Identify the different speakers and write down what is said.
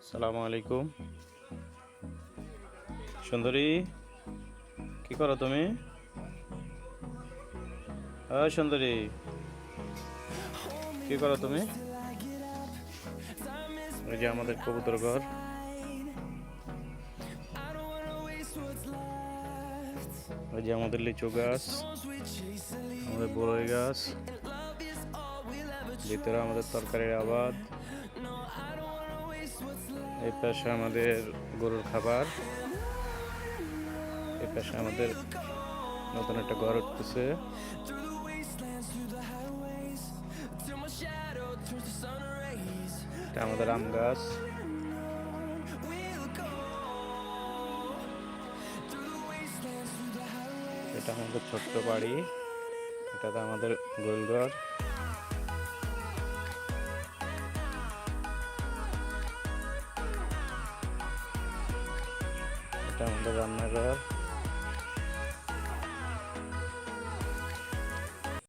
Speaker 1: আসসালামু আলাইকুম। সুন্দরী, কি করো তুমি? সুন্দরী, কি করো তুমি? ওই যে আমাদের কবুতর ঘর। ওই যে আমাদের লিচু গাছ, আমাদের বড়ই গাছ, ভিতরে আমাদের তরকারির আবাদ, এই পাশে আমাদের গরুর খাবার, এই পাশে আমাদের নতুন একটা ঘর উঠতেছে, এটা আমাদের আম গাছ, এটা আমাদের ছোট্ট বাড়ি, এটাতে আমাদের গোলঘর, এটা আমাদের রান্নাঘর।